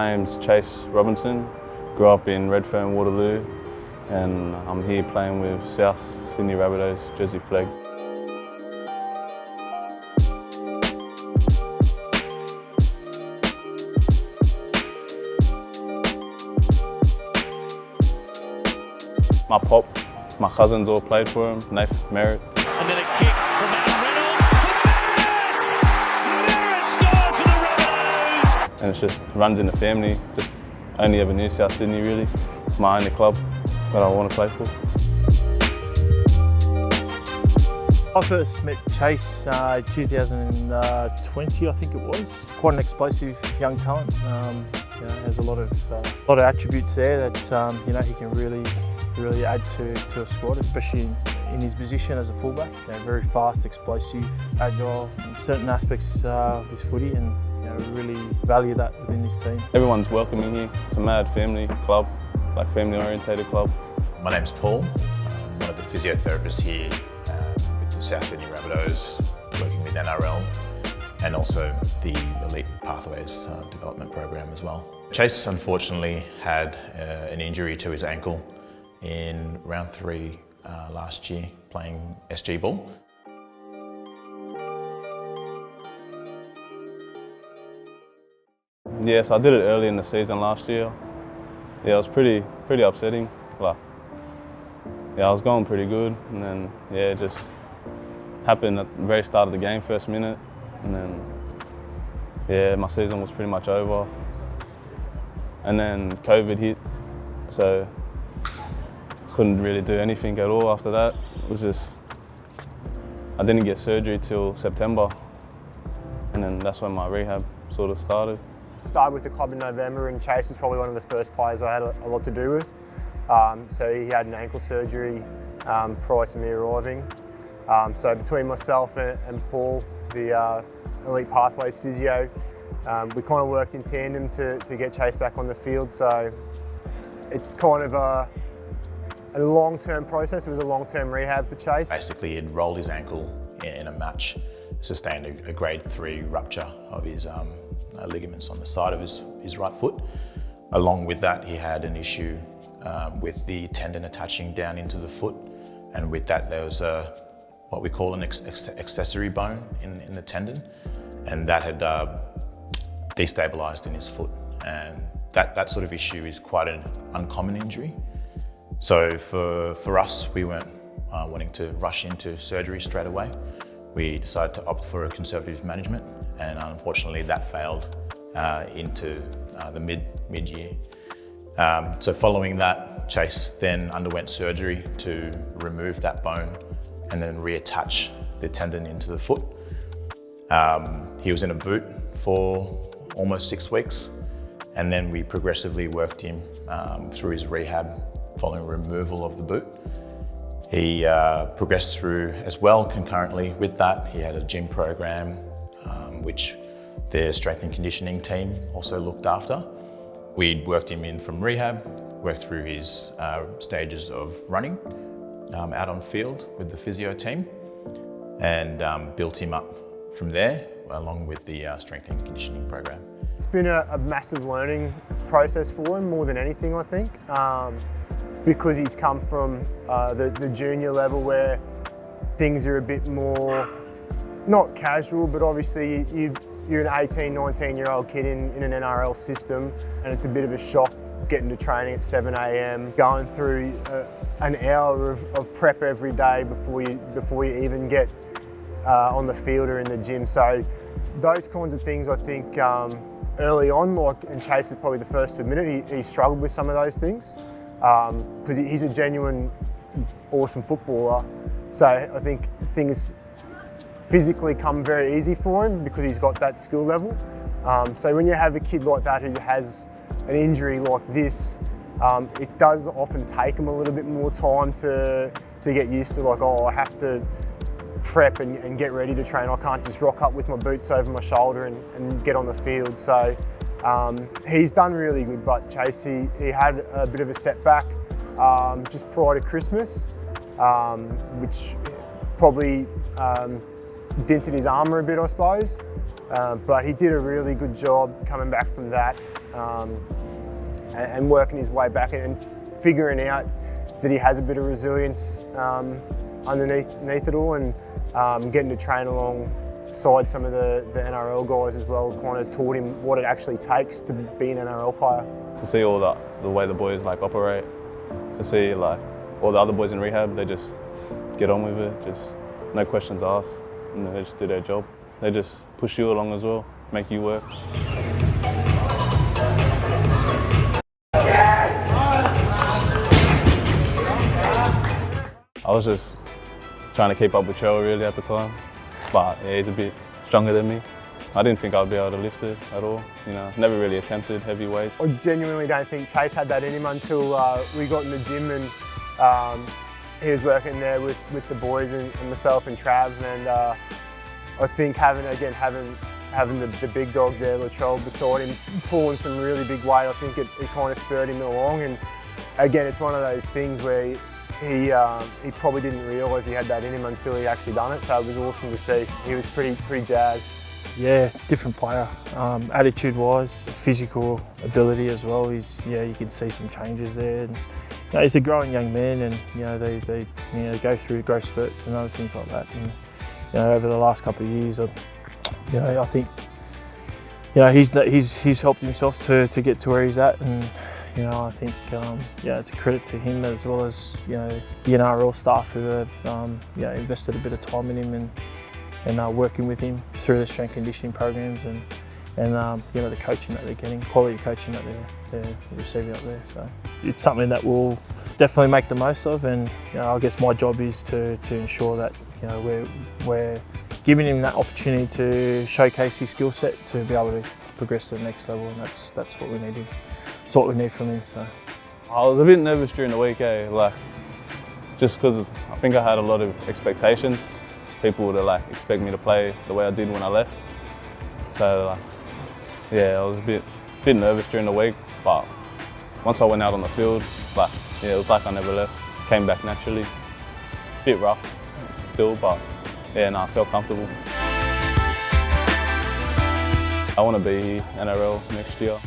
My name's Chaise Robinson, grew up in Redfern, Waterloo, and I'm here playing with South Sydney Rabbitohs, Jersey Flegg. My pop, my cousins all played for him, Nath Merritt. And then a kick from Adam Reynolds for Merritt! Merritt scores for the Rabbitohs! And it's just runs in the family, just only ever knew South Sydney really. It's my only club that I want to play for. I first met Chaise in 2020, I think it was. Quite an explosive young talent. Has a lot of attributes there that he can really add to a squad, especially in his position as a fullback. Very fast, explosive, agile in certain aspects of his footy, and really value that within his team. Everyone's welcoming here. It's a mad family club, like family-orientated club. My name's Paul. I'm one of the physiotherapists here with the South Sydney Rabbitohs, working with NRL and also the Elite Pathways development program as well. Chaise unfortunately had an injury to his ankle in round 3 last year, playing SG ball. Yes, I did it early in the season last year. Yeah, it was pretty upsetting. I was going pretty good, and then it just happened at the very start of the game, first minute, and then my season was pretty much over. And then COVID hit, so couldn't really do anything at all after that. It was just, I didn't get surgery till September, and then that's when my rehab sort of started. Started with the club in November, and Chaise was probably one of the first players I had a lot to do with. So he had an ankle surgery prior to me arriving. So between myself and Paul, the Elite Pathways physio, we kind of worked in tandem to get Chaise back on the field. So it's kind of a long-term process. It was a long-term rehab for Chaise. Basically, he'd rolled his ankle in a match, sustained a grade 3 rupture of his ligaments on the side of his right foot. Along with that, he had an issue with the tendon attaching down into the foot, and with that there was what we call an accessory bone in the tendon, and that had destabilised in his foot, and that sort of issue is quite an uncommon injury. So for us, we weren't wanting to rush into surgery straight away. We decided to opt for a conservative management, and unfortunately that failed into the mid-year. So following that, Chaise then underwent surgery to remove that bone and then reattach the tendon into the foot. He was in a boot for almost 6 weeks, and then we progressively worked him through his rehab following removal of the boot. He progressed through as well concurrently with that. He had a gym program which the strength and conditioning team also looked after. We'd worked him in from rehab, worked through his stages of running out on field with the physio team, and built him up from there along with the strength and conditioning program. It's been a massive learning process for him, more than anything, I think, because he's come from the junior level where things are a bit more, not casual, but obviously you're an 18, 19-year-old kid in an NRL system, and it's a bit of a shock getting to training at 7 a.m, going through an hour of prep every day before you even get on the field or in the gym. So those kinds of things, I think, early on, and Chaise is probably the first to admit it, he struggled with some of those things because he's a genuine, awesome footballer. So I think things physically come very easy for him because he's got that skill level. So when you have a kid like that who has an injury like this, it does often take him a little bit more time to get used to, like, I have to prep and get ready to train. I can't just rock up with my boots over my shoulder and get on the field. So he's done really good, but Chaise, he had a bit of a setback just prior to Christmas, which probably dented his armour a bit, I suppose. But he did a really good job coming back from that and working his way back and figuring out that he has a bit of resilience underneath it all, and getting to train alongside some of the NRL guys as well, kind of taught him what it actually takes to be an NRL player. To see all the way the boys like operate, to see like all the other boys in rehab, they just get on with it, just no questions asked, and they just do their job. They just push you along as well, make you work. I was just trying to keep up with Joe really at the time, but yeah, he's a bit stronger than me. I didn't think I'd be able to lift it at all. You know, never really attempted heavy weight. I genuinely don't think Chaise had that in him until we got in the gym, and he was working there with the boys and myself and Trav, and I think having the big dog there, Latrell, beside him, pulling some really big weight, I think it kind of spurred him along. And again, it's one of those things where he probably didn't realise he had that in him until he actually done it. So it was awesome to see. He was pretty jazzed. Yeah, different player. Attitude-wise, physical ability as well. You can see some changes there. And, you know, he's a growing young man, and they go through growth spurts and other things like that. And over the last couple of years, I think he's helped himself to get to where he's at, and I think it's a credit to him as well as the NRL staff who have invested a bit of time in him and working with him through the strength conditioning programs and the coaching that they're getting, quality coaching that they're receiving up there. So it's something that we'll definitely make the most of, and I guess my job is to ensure that we're giving him that opportunity to showcase his skill set to be able to progress to the next level, and that's what we need. It's what we need from him. So I was a bit nervous during the week, just because I think I had a lot of expectations. People would expect me to play the way I did when I left. So I was a bit nervous during the week, but once I went out on the field, it was like I never left. Came back naturally. Bit rough still, but I felt comfortable. I want to be NRL next year.